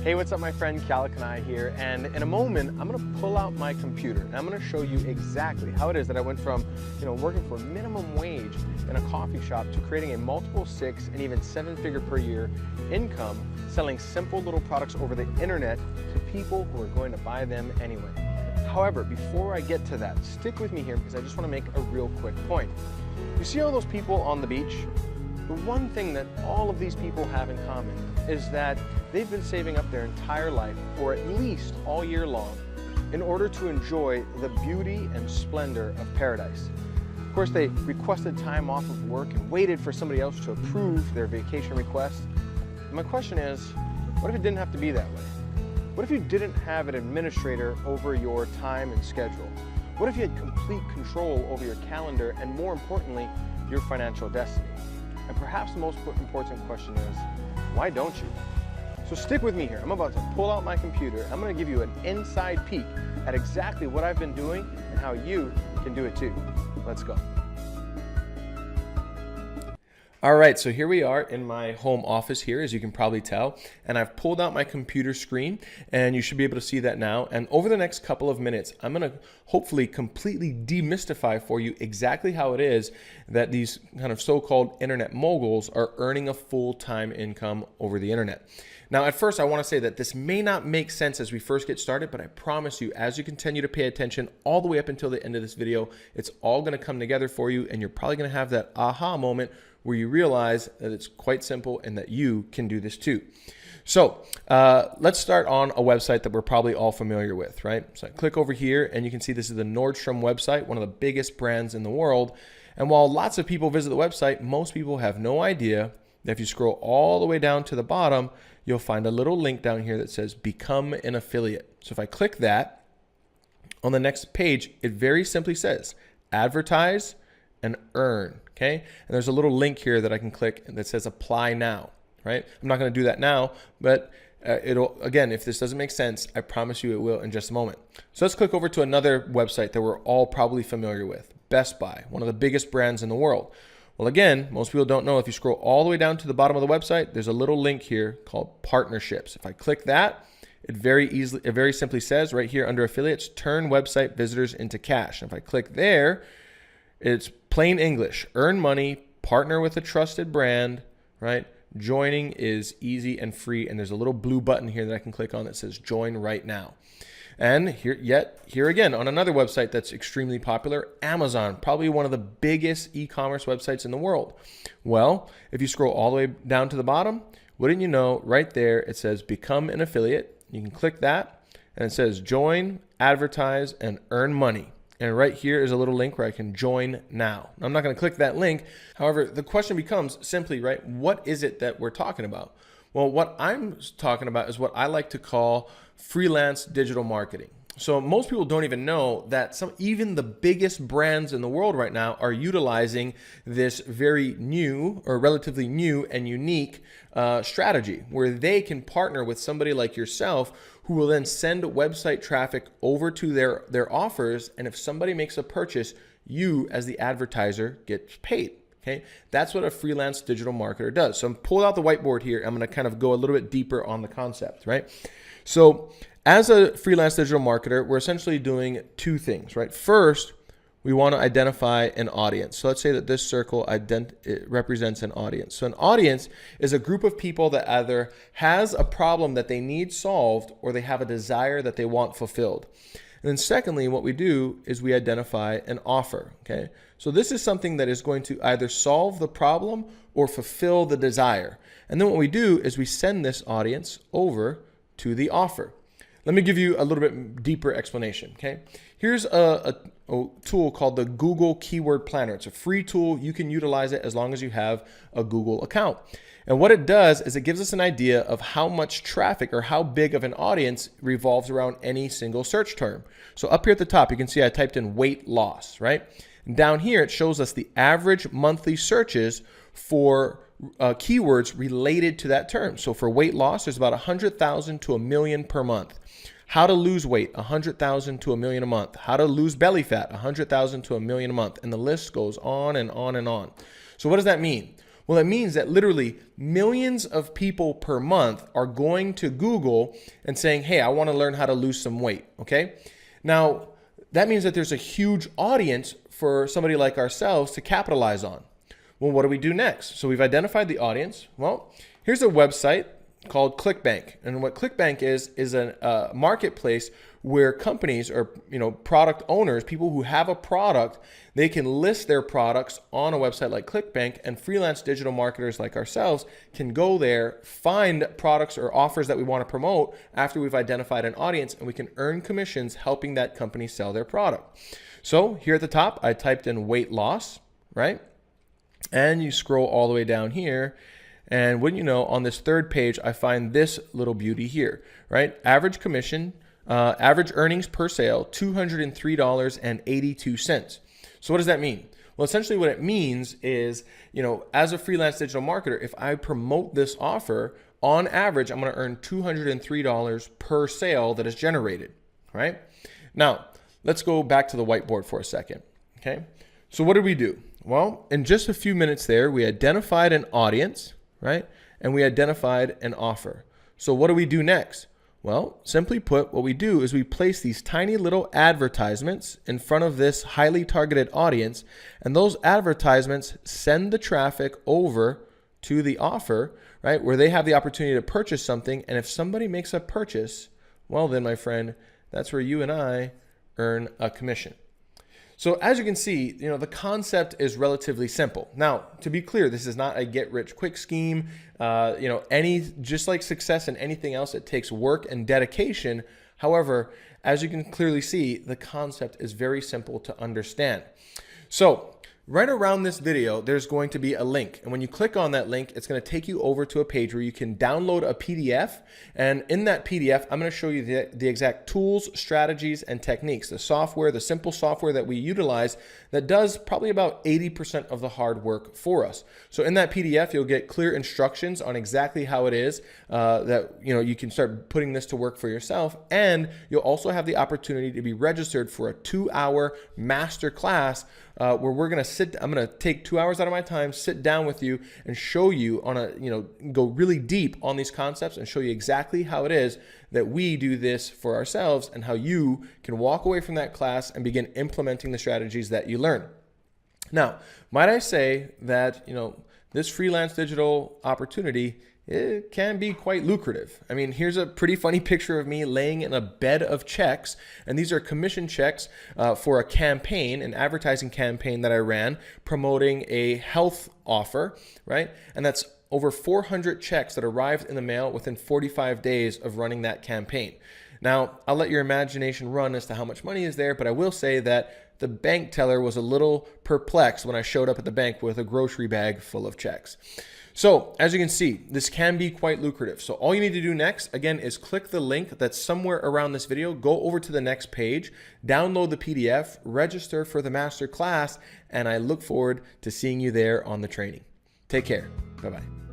Hey, what's up, my friend? Keala In Hawaii A here, and in a moment I'm going to pull out my computer and I'm going to show you exactly how it is that I went from working for minimum wage in a coffee shop to creating a multiple 6 and even 7-figure per year income selling simple little products over the internet to people who are going to buy them anyway. However, before I get to that, stick with me here because I just want to make a real quick point. You see all those people on the beach? The one thing that all of these people have in common is that they've been saving up their entire life, or at least all year long, in order to enjoy the beauty and splendor of paradise. Of course, they requested time off of work and waited for somebody else to approve their vacation request. And my question is, what if it didn't have to be that way? What if you didn't have an administrator over your time and schedule? What if you had complete control over your calendar and, more importantly, your financial destiny? And perhaps the most important question is, why don't you? So stick with me here. I'm about to pull out my computer. I'm going to give you an inside peek at exactly what I've been doing and how you can do it too. Let's go. All right, so here we are in my home office here, as you can probably tell, and I've pulled out my computer screen, and you should be able to see that now. And over the next couple of minutes, I'm going to hopefully completely demystify for you exactly how it is that these kind of so-called internet moguls are earning a full-time income over the internet. Now, at first, I want to say that this may not make sense as we first get started, but I promise you, as you continue to pay attention all the way up until the end of this video, it's all going to come together for you, and you're probably going to have that aha moment where you realize that it's quite simple and that you can do this too. So let's start on a website that we're probably all familiar with, right? So I click over here and you can see this is the Nordstrom website, one of the biggest brands in the world. And while lots of people visit the website, most people have no idea that if you scroll all the way down to the bottom, you'll find a little link down here that says become an affiliate. So if I click that, on the next page, it very simply says advertise and earn, okay? And there's a little link here that I can click that says apply now, right? I'm not gonna do that now, but it'll, again, if this doesn't make sense, I promise you it will in just a moment. So let's click over to another website that we're all probably familiar with, Best Buy, one of the biggest brands in the world. Well, again, most people don't know, if you scroll all the way down to the bottom of the website, there's a little link here called partnerships. If I click that, it very simply says right here under affiliates, turn website visitors into cash. And if I click there, it's plain English, earn money, partner with a trusted brand, right? Joining is easy and free. And there's a little blue button here that I can click on that says join right now. And here again, on another website that's extremely popular, Amazon, probably one of the biggest e-commerce websites in the world. Well, if you scroll all the way down to the bottom, wouldn't you know, right there, it says become an affiliate. You can click that and it says join, advertise, and earn money. And right here is a little link where I can join now. I'm not going to click that link. However, the question becomes simply, right, what is it that we're talking about? Well, what I'm talking about is what I like to call freelance digital marketing. So most people don't even know that even the biggest brands in the world right now are utilizing this very new or relatively new and unique strategy where they can partner with somebody like yourself who will then send website traffic over to their offers. And if somebody makes a purchase, you as the advertiser get paid. Okay, that's what a freelance digital marketer does. So I'm pulling out the whiteboard here. I'm going to kind of go a little bit deeper on the concept, right? So as a freelance digital marketer, we're essentially doing two things, right? First, we want to identify an audience. So let's say that this circle it represents an audience. So an audience is a group of people that either has a problem that they need solved or they have a desire that they want fulfilled. And then secondly, what we do is we identify an offer, okay? So this is something that is going to either solve the problem or fulfill the desire. And then what we do is we send this audience over to the offer. Let me give you a little bit deeper explanation, okay? Here's a tool called the Google Keyword Planner. It's a free tool. You can utilize it as long as you have a Google account. And what it does is it gives us an idea of how much traffic or how big of an audience revolves around any single search term. So up here at the top, you can see I typed in weight loss, right? And down here, it shows us the average monthly searches for keywords related to that term. So for weight loss, there's about 100,000 to 1 million per month. How to lose weight, 100,000 to 1 million a month. How to lose belly fat, 100,000 to 1 million a month. And the list goes on and on and on. So what does that mean? Well, it means that literally millions of people per month are going to Google and saying, hey, I want to learn how to lose some weight, okay? Now, that means that there's a huge audience for somebody like ourselves to capitalize on. Well, what do we do next? So we've identified the audience. Well, here's a website called ClickBank. And what ClickBank is a marketplace where companies or product owners, people who have a product, they can list their products on a website like ClickBank, and freelance digital marketers like ourselves can go there, find products or offers that we want to promote after we've identified an audience, and we can earn commissions helping that company sell their product. So here at the top, I typed in weight loss, right? And you scroll all the way down here, and wouldn't you know, on this third page, I find this little beauty here, right? Average commission, average earnings per sale, $203.82. So what does that mean? Well, essentially what it means is, as a freelance digital marketer, if I promote this offer, on average, I'm going to earn $203 per sale that is generated, right? Now, let's go back to the whiteboard for a second, okay? So what did we do? Well, in just a few minutes there, we identified an audience, right? And we identified an offer. So what do we do next? Well, simply put, what we do is we place these tiny little advertisements in front of this highly targeted audience, and those advertisements send the traffic over to the offer, right? Where they have the opportunity to purchase something. And if somebody makes a purchase, well then, my friend, that's where you and I earn a commission. So as you can see, the concept is relatively simple. Now, to be clear, this is not a get-rich-quick scheme. Just like success and anything else, it takes work and dedication. However, as you can clearly see, the concept is very simple to understand. So right around this video, there's going to be a link. And when you click on that link, it's going to take you over to a page where you can download a PDF. And in that PDF, I'm going to show you the exact tools, strategies, and techniques, the software, the simple software that we utilize that does probably about 80% of the hard work for us. So in that PDF, you'll get clear instructions on exactly how it is that you can start putting this to work for yourself. And you'll also have the opportunity to be registered for a 2-hour master class where we're going to I'm going to take 2 hours out of my time, sit down with you and show you go really deep on these concepts and show you exactly how it is that we do this for ourselves and how you can walk away from that class and begin implementing the strategies that you learn. Now, might I say that, this freelance digital opportunity, it can be quite lucrative. I mean, here's a pretty funny picture of me laying in a bed of checks, and these are commission checks for a campaign, an advertising campaign that I ran promoting a health offer, right? And that's over 400 checks that arrived in the mail within 45 days of running that campaign. Now, I'll let your imagination run as to how much money is there, but I will say that the bank teller was a little perplexed when I showed up at the bank with a grocery bag full of checks. So as you can see, this can be quite lucrative. So all you need to do next, again, is click the link that's somewhere around this video, go over to the next page, download the PDF, register for the master class, and I look forward to seeing you there on the training. Take care. Bye-bye.